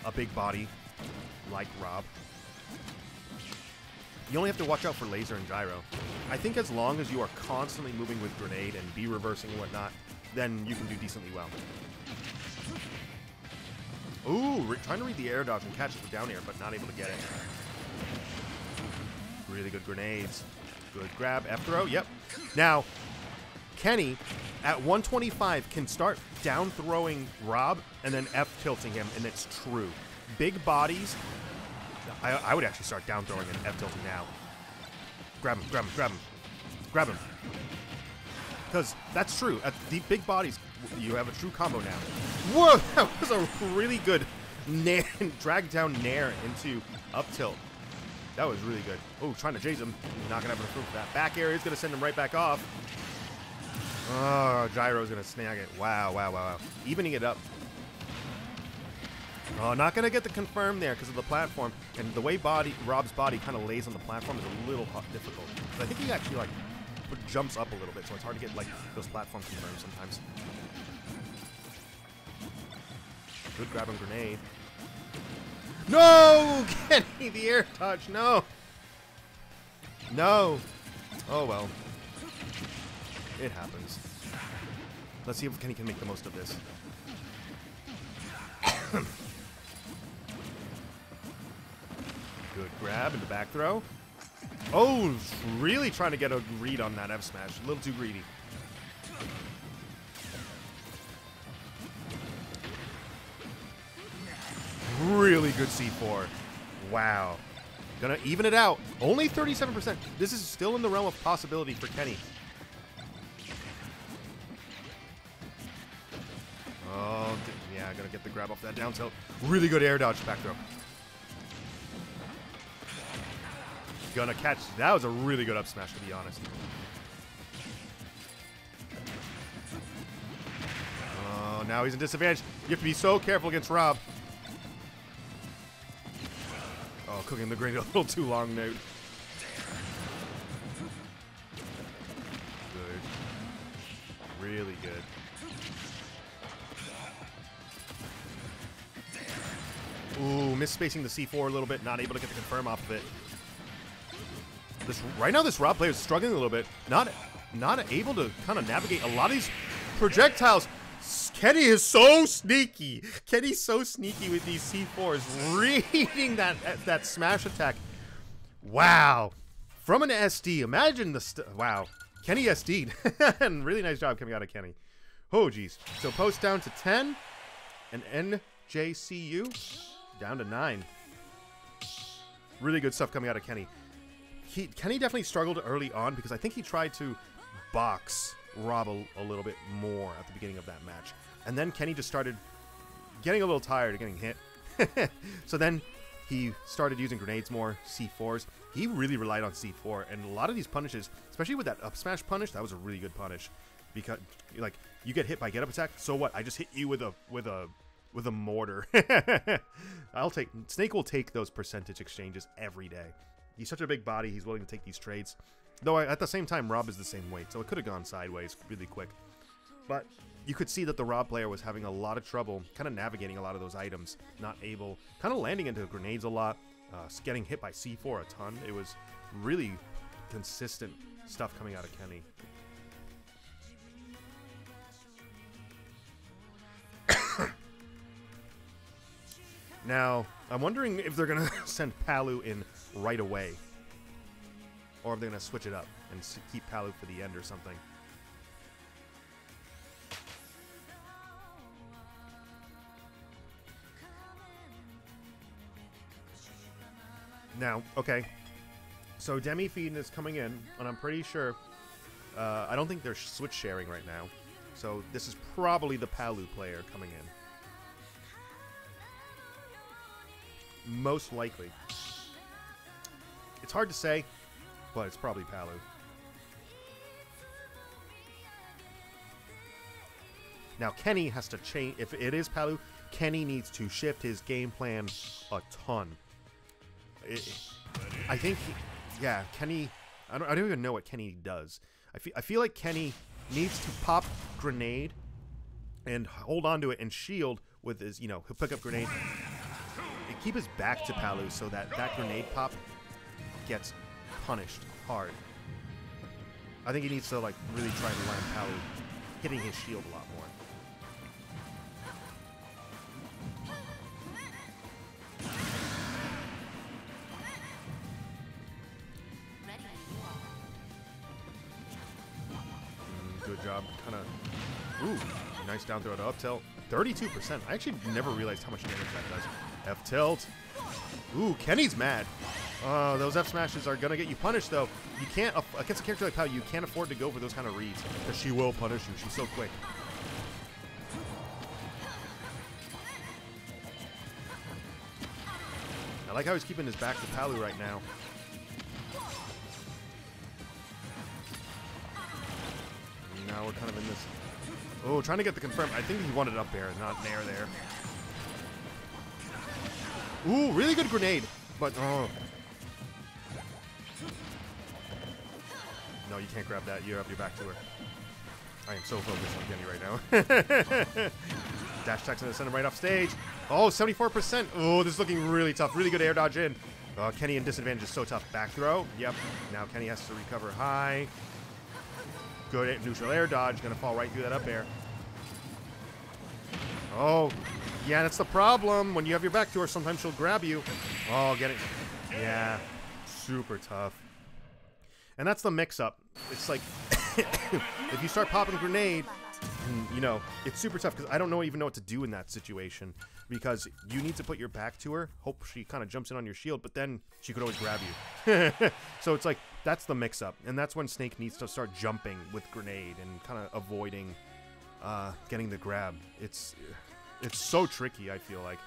B: a big body like Rob. You only have to watch out for Laser and Gyro. I think as long as you are constantly moving with Grenade and B reversing and whatnot, then you can do decently well. Ooh, trying to read the air dodge and catch it with down air, but not able to get it. Really good grenades. Good grab. F throw. Yep. Now, Kenny, at 125, can start down throwing Rob and then F tilting him, and it's true. Big bodies. I would actually start down throwing and F tilting now. Grab him, grab him, grab him. Grab him. Because that's true. At the big bodies, you have a true combo now. Whoa! That was a really good drag down Nair into up tilt. That was really good. Oh, trying to chase him. Not going to have enough room for that. Back air is going to send him right back off. Oh, Gyro's going to snag it. Wow, wow, wow, wow. Evening it up. Oh, not going to get the confirm there because of the platform. And the way Rob's body kind of lays on the platform is a little difficult. But I think he actually, like, jumps up a little bit, so it's hard to get, like, those platform confirms sometimes. Good grab and grenade. No! Kenny, the air touch, no! No! Oh, well. It happens. Let's see if Kenny can make the most of this. Good grab into back throw. Oh, really trying to get a read on that F smash. A little too greedy. Really good C4. Wow. Gonna even it out. Only 37%. This is still in the realm of possibility for Kenny. Oh, yeah, gonna get the grab off that down tilt. Really good air dodge back throw. Gonna catch. That was a really good up smash, to be honest. Oh, now he's in disadvantage. You have to be so careful against Rob. Oh, cooking the grenade a little too long, Nate. Good. Really good. Ooh, misspacing the C4 a little bit. Not able to get the confirm off of it. Right now, this Rob player is struggling a little bit. Not able to kind of navigate a lot of these projectiles. Kenny is so sneaky. Kenny's so sneaky with these C4s, reading that smash attack. Wow. From an SD, imagine the wow. Kenny SD'd. And really nice job coming out of Kenny. Oh, geez. So post down to 10. And NJCU down to 9. Really good stuff coming out of Kenny. Kenny definitely struggled early on because I think he tried to box Rob a little bit more at the beginning of that match. And then Kenny just started getting a little tired of getting hit. So then he started using grenades more, C4s. He really relied on C4, and a lot of these punishes, especially with that up smash punish, that was a really good punish. Because like you get hit by get up attack, so what? I just hit you with a mortar. Snake will take those percentage exchanges every day. He's such a big body, he's willing to take these trades. Though at the same time, Rob is the same weight, so it could have gone sideways really quick. But you could see that the Rob player was having a lot of trouble kind of navigating a lot of those items, not able, kind of landing into grenades a lot, getting hit by C4 a ton. It was really consistent stuff coming out of Kenny. Now, I'm wondering if they're going to send Palu in right away. Or if they're going to switch it up and keep Palu for the end or something. Now, okay. So Demi Feed is coming in, and I'm pretty sure... I don't think they're switch sharing right now. So this is probably the Palu player coming in. Most likely. It's hard to say, but it's probably Palu. Now Kenny has to change. If it is Palu, Kenny needs to shift his game plan a ton. I think, yeah, Kenny. I don't even know what Kenny does. I feel like Kenny needs to pop grenade and hold on to it and shield with his, he'll pick up grenade. Keep his back to Palu so that grenade pop gets punished hard. I think he needs to like really try to land Palu, hitting his shield a lot more. Good job, kind of. Ooh, nice down throw to up tilt. 32%. I actually never realized how much damage that does. F tilt. Ooh, Kenny's mad. Those F smashes are gonna get you punished though. You can't against a character like Palu, you can't afford to go for those kind of reads because she will punish you. She's so quick. I like how he's keeping his back to Palu right now. Now we're kind of in this. Oh, trying to get the confirm. I think he wanted up air, not an air there. Ooh, really good grenade, but oh. No, you can't grab that. You have your back to her. I am so focused on Denny right now. Dash attacks in the center right off stage. Oh, 74%. Oh, this is looking really tough. Really good air dodge in. Kenny in disadvantage is so tough. Back throw. Yep. Now Kenny has to recover high. Good neutral air dodge. Gonna fall right through that up air. Oh, yeah, that's the problem. When you have your back to her, sometimes she'll grab you. Oh, get it. Yeah, super tough. And that's the mix-up. It's like, if you start popping grenade, it's super tough because I don't even know what to do in that situation because you need to put your back to her, hope she kind of jumps in on your shield, but then she could always grab you. So it's like, that's the mix-up. And that's when Snake needs to start jumping with grenade and kind of avoiding getting the grab. It's so tricky, I feel like.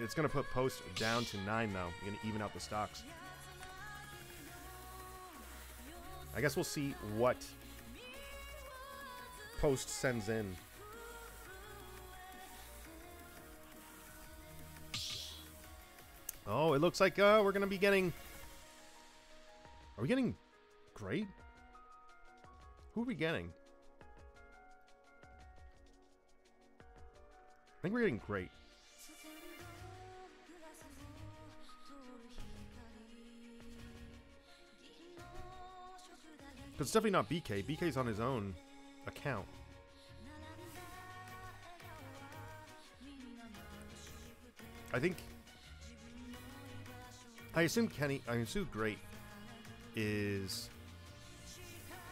B: It's going to put post down to 9, though. Going to even out the stocks. I guess we'll see what post sends in. Oh, it looks like we're going to be getting... Are we getting great? Who are we getting? I think we're getting great. But it's definitely not BK. BK's on his own account. I assume Great is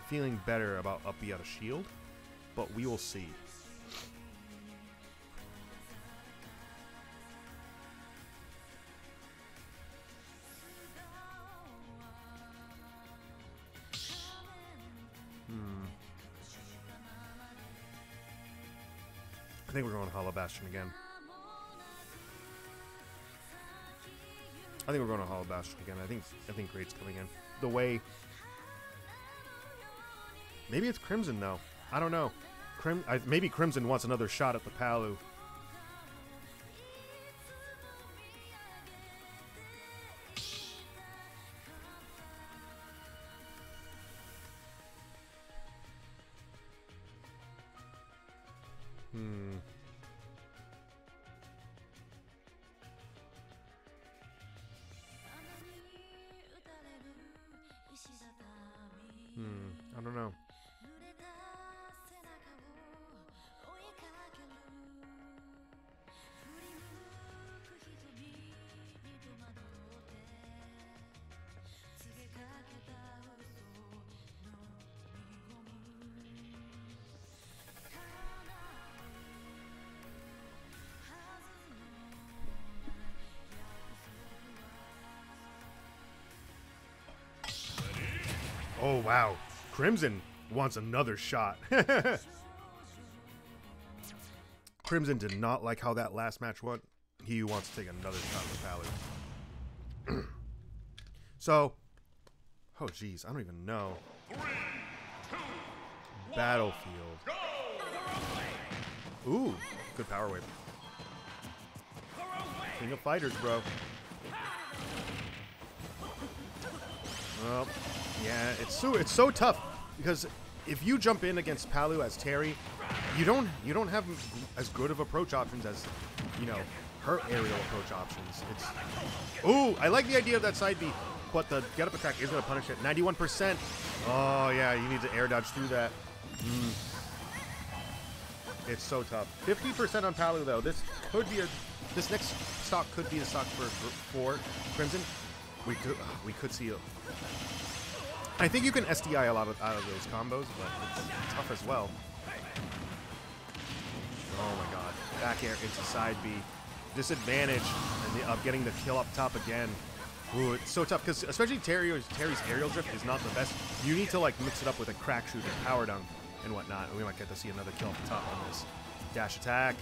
B: feeling better about up B out of shield, but we will see. I think we're going Hollow Bastion again. I think Great's coming in. The way... Maybe it's Crimson, though. I don't know. Maybe Crimson wants another shot at the Palu. I don't know. Oh, wow. Crimson wants another shot. Crimson did not like how that last match went. He wants to take another shot at the Palu. So, oh, geez. I don't even know.
A: 3, 2,
B: Battlefield.
A: go!
B: Ooh, good power wave. King of Fighters, bro. Well, yeah, it's so tough because if you jump in against Palu as Terry, you don't have as good of approach options as, you know, her aerial approach options. It's ooh, I like the idea of that side B, but the get up attack is gonna punish it. 91%. Oh yeah, you need to air dodge through that. It's so tough. 50% on Palu though. This next stock could be a stock for Crimson. We could see it. I think you can SDI a lot out of those combos, but it's tough as well. Oh my god. Back air into side B. Disadvantage of getting the kill up top again. Ooh, it's so tough because especially Terry's aerial drift is not the best. You need to like mix it up with a crack shoot and power dunk and whatnot. And we might get to see another kill up the top on this. Dash attack.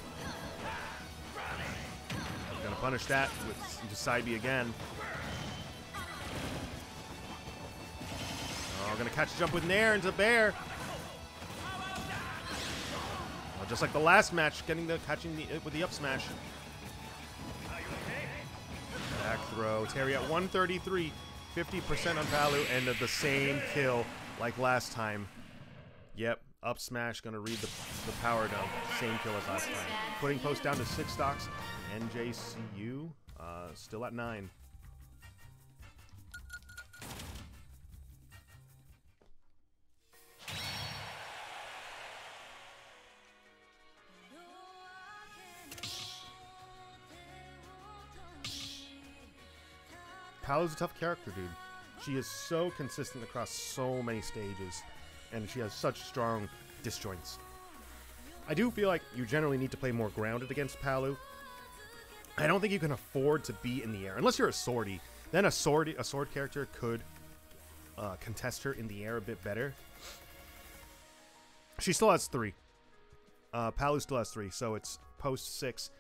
B: Gonna punish that with into side B again. Oh, gonna catch a jump with Nair into Bear. Oh, just like the last match, catching it with the up smash. Back throw. Terry at 133, 50% on Palu, and the same kill like last time. Yep, up smash gonna read the power dunk. Same kill as last time. Putting post down to 6 stocks. NJCU still at 9. Palu's a tough character, dude. She is so consistent across so many stages, and she has such strong disjoints. I do feel like you generally need to play more grounded against Palu. I don't think you can afford to be in the air. Unless you're a swordy. Then a sword character could contest her in the air a bit better. She still has 3. Palu still has 3, so it's post 6,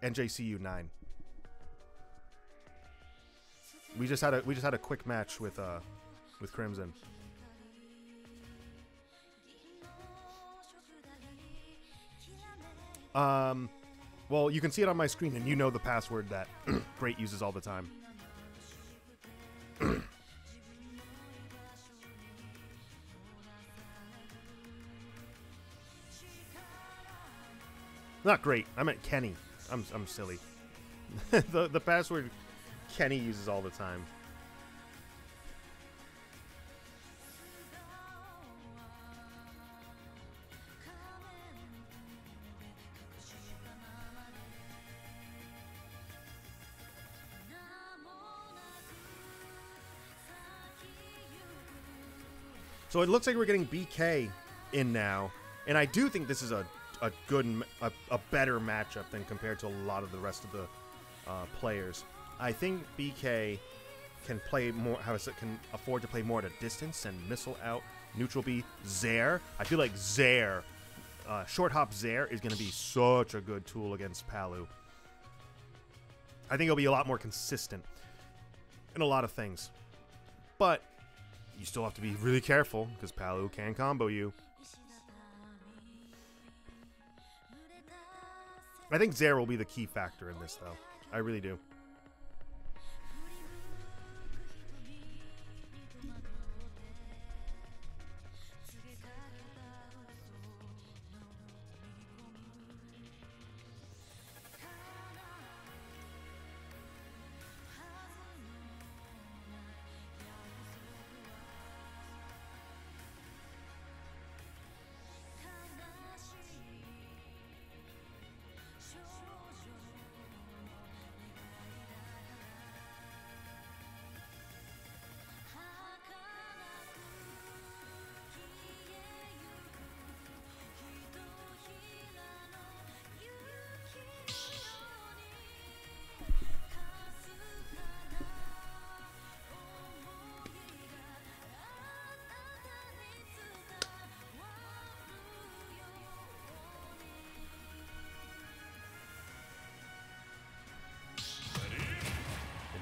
B: NJCU 9. We just had a quick match with Crimson. Well, you can see it on my screen, and you know the password that Great uses all the time. Not Great. I meant Kenny. I'm silly. the password Kenny uses all the time. So it looks like we're getting BK in now, and I do think this is a good, a better matchup than compared to a lot of the rest of the players. I think BK can play more, can afford to play more at a distance and missile out neutral B Zair. I feel like Zair, short hop Zair is going to be such a good tool against Palu. I think he'll be a lot more consistent in a lot of things. But you still have to be really careful because Palu can combo you. I think Zair will be the key factor in this, though. I really do.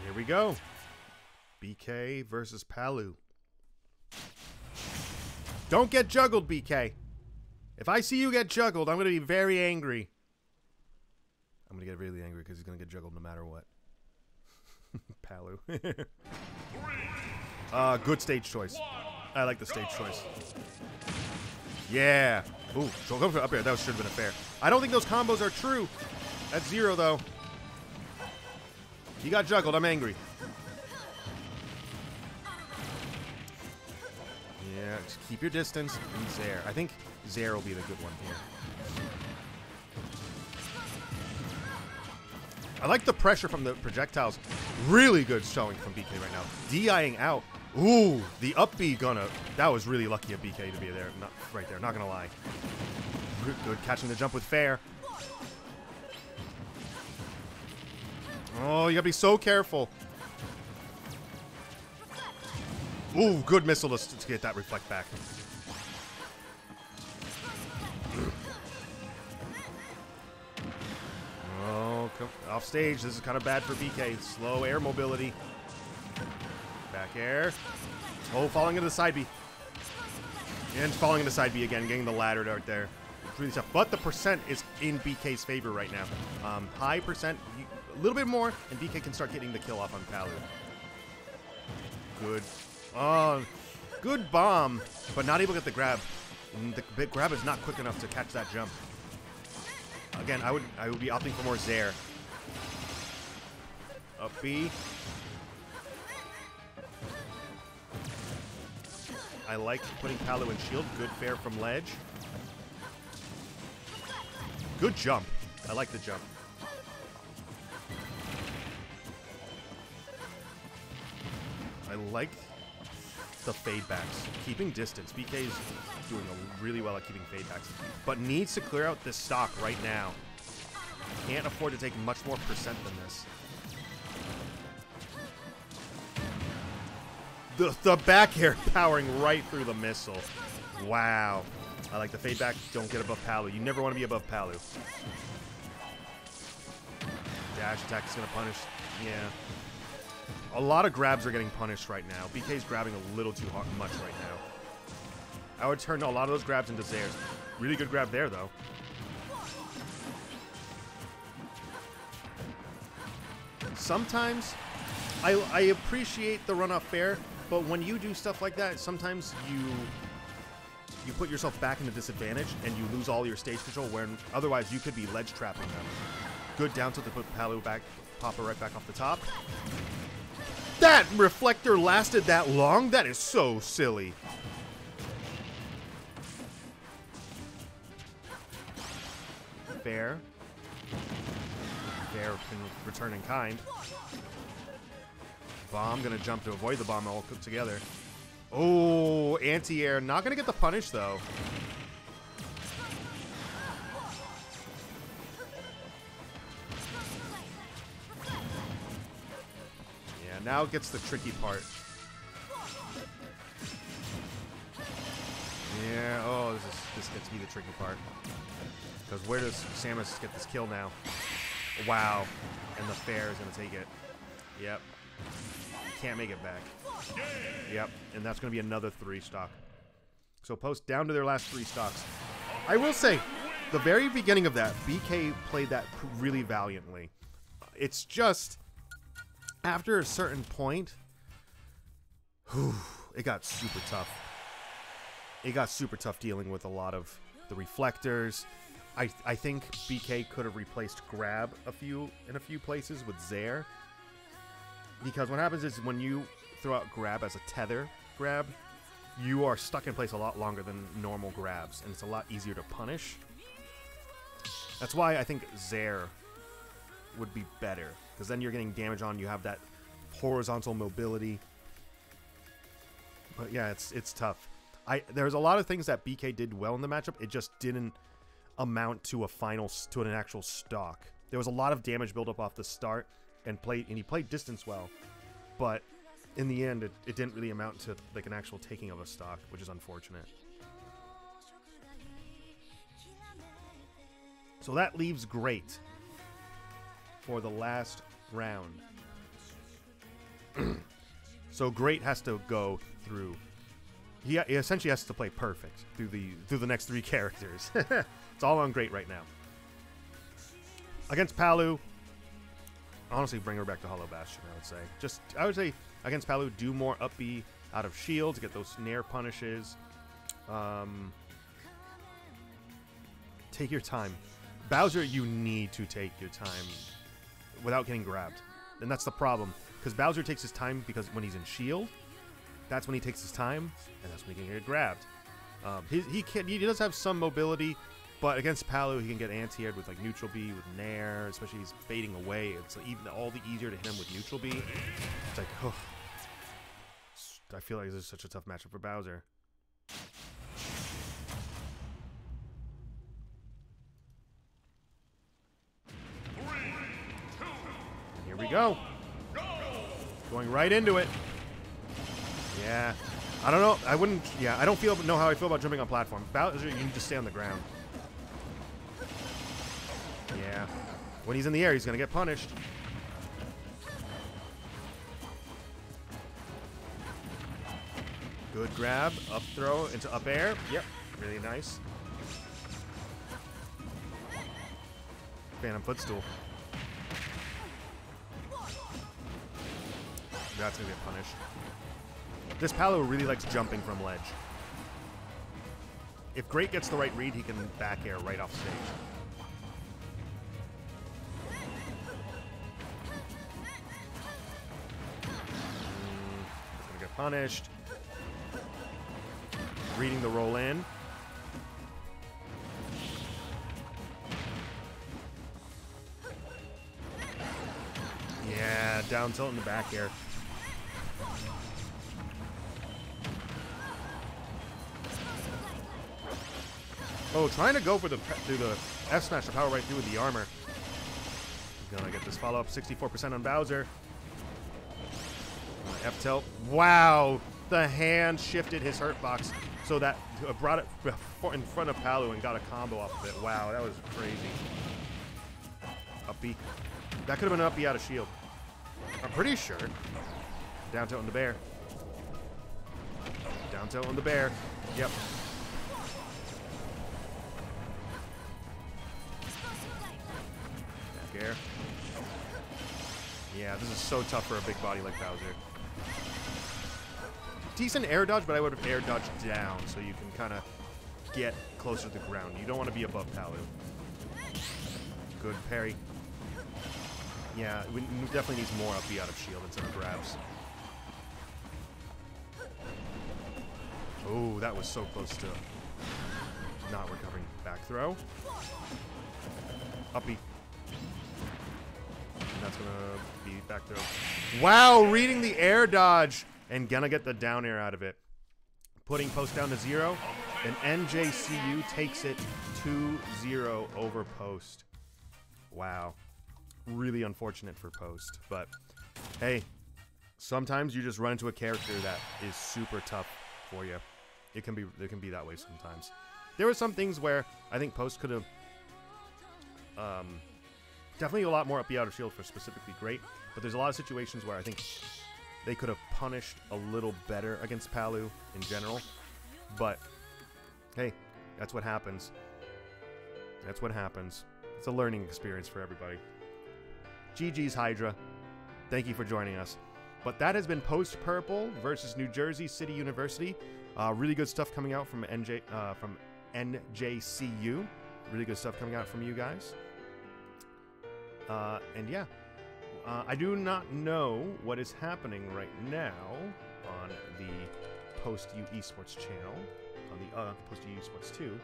B: Here we go. BK versus Palu. Don't get juggled, BK. If I see you get juggled, I'm going to be very angry. I'm going to get really angry because he's going to get juggled no matter what. Palu. Good stage choice. I like the stage choice. Yeah. Ooh, so go for up here. That should have been a fair. I don't think those combos are true. That's 0, though. He got juggled. I'm angry. Yeah, just keep your distance. And Zair. I think Zair will be the good one here. I like the pressure from the projectiles. Really good showing from BK right now. DIing out. Ooh, the up B gonna. That was really lucky of BK to be there. Not right there. Not gonna lie. Good catching the jump with fair. Oh, you gotta be so careful. Ooh, good missile to get that reflect back. Oh, come off stage. This is kind of bad for BK. Slow air mobility. Back air. Oh, falling into the side B. And falling into side B again, getting the ladder right there. It's really tough. But the percent is in BK's favor right now. High percent. A little bit more, and BK can start getting the kill off on Palu. Good. Oh, good bomb, but not able to get the grab. And the big grab is not quick enough to catch that jump. Again, I would be opting for more Zair. Up B. I like putting Palu in shield. Good fair from ledge. Good jump. I like the jump. I like the fade backs. Keeping distance. BK is doing really well at keeping fade backs, but needs to clear out this stock right now. Can't afford to take much more percent than this. The back air powering right through the missile. Wow. I like the fade back. Don't get above Palu. You never want to be above Palu. Dash attack is going to punish. Yeah. A lot of grabs are getting punished right now. BK's grabbing a little too much right now. I would turn a lot of those grabs into Zairs. Really good grab there, though. Sometimes I appreciate the run-off fair, but when you do stuff like that, sometimes you put yourself back in a disadvantage and you lose all your stage control, when otherwise you could be ledge trapping them. Good down tilt to put Palu back, pop her right back off the top. That reflector lasted that long? That is so silly. Fair. Fair can return in kind. Bomb gonna jump to avoid the bomb all cooked together. Oh, anti-air. Not going to get the punish, though. Yeah, now gets the tricky part. Yeah, oh, this gets to be the tricky part. Because where does Samus get this kill now? Wow. And the fair is going to take it. Yep. Can't make it back. Yep. And that's going to be another 3 stock. So Post down to their last 3 stocks. I will say, the very beginning of that, BK played that really valiantly. It's just, after a certain point, it got super tough. It got super tough dealing with a lot of the reflectors. I think BK could have replaced grab in a few places with Zaire. Because what happens is when you throw out grab as a tether grab, you are stuck in place a lot longer than normal grabs, and it's a lot easier to punish. That's why I think Zaire would be better, because then you're getting damage on, you have that horizontal mobility. But yeah, it's tough. There's a lot of things that BK did well in the matchup. It just didn't amount to an actual stock. There was a lot of damage buildup off the start, and he played distance well, but in the end, it didn't really amount to like an actual taking of a stock, which is unfortunate. So that leaves Great for the last round. So Great has to go through. He essentially has to play perfect through the next 3 characters. It's all on Great right now. Against Palu, honestly, bring her back to Hollow Bastion, I would say against Palu, do more up B out of shields, get those nair punishes. Take your time. Bowser, you need to take your time without getting grabbed. And that's the problem. Because Bowser takes his time because when he's in shield, that's when he takes his time, and that's when he can get grabbed. He does have some mobility, but against Palu, he can get anti-aired with like neutral B, with nair, especially he's fading away. It's even all the easier to hit him with neutral B. It's like, oh. I feel like this is such a tough matchup for Bowser. And here we go. Going right into it. Yeah. I don't know. I wouldn't. Yeah, I don't know how I feel about jumping on platform. Bowser, you can just stay on the ground. Yeah. When he's in the air, he's going to get punished. Good grab. Up throw into up air. Yep. Really nice. Phantom footstool. That's going to get punished. This Palu really likes jumping from ledge. If Great gets the right read, he can back air right off stage. He's going to get punished. Reading the roll in. Yeah, down tilt in the back air. Oh, trying to go for through the F smash to power right through with the armor. Gonna get this follow up 64% on Bowser. F tilt. Wow, the hand shifted his hurt box so that brought it in front of Palu and got a combo off of it. Wow, that was crazy. Up B. That could have been an up B out of shield. I'm pretty sure. Down tilt on the bear. Down tilt on the bear. Yep. Back air. Yeah, this is so tough for a big body like Bowser. Decent air dodge, but I would have air dodged down so you can kind of get closer to the ground. You don't want to be above Palu. Good parry. Yeah, we definitely needs more up B out of shield instead of grabs. Oh, that was so close to not recovering. Back throw. Up B. And that's going to be back throw. Wow, reading the air dodge. And gonna get the down air out of it. putting Post down to 0, and NJCU takes it 2-0 over Post. Wow. Really unfortunate for Post, but hey, sometimes you just run into a character that is super tough for you. It can be that way sometimes. There were some things where I think Post could have definitely a lot more up the outer shield for specifically great, but there's a lot of situations where I think they could have punished a little better against Palu in general. But hey, that's what happens. That's what happens. It's a learning experience for everybody. GG's Hydra. Thank you for joining us. But that has been Post Purple versus New Jersey City University. Really good stuff coming out from NJCU. Really good stuff coming out from you guys. And yeah, I do not know what is happening right now on the Post U Esports channel, on the Post U Esports 2.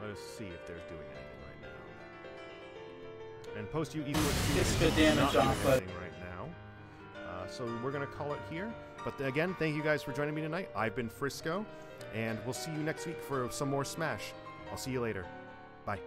B: Let us see if they're doing anything right now. And Post U Esports 2
C: It's
B: is
C: good damage
B: not doing
C: off,
B: anything right now. So we're going to call it here. But again, thank you guys for joining me tonight. I've been Frisco, and we'll see you next week for some more Smash. I'll see you later. Bye.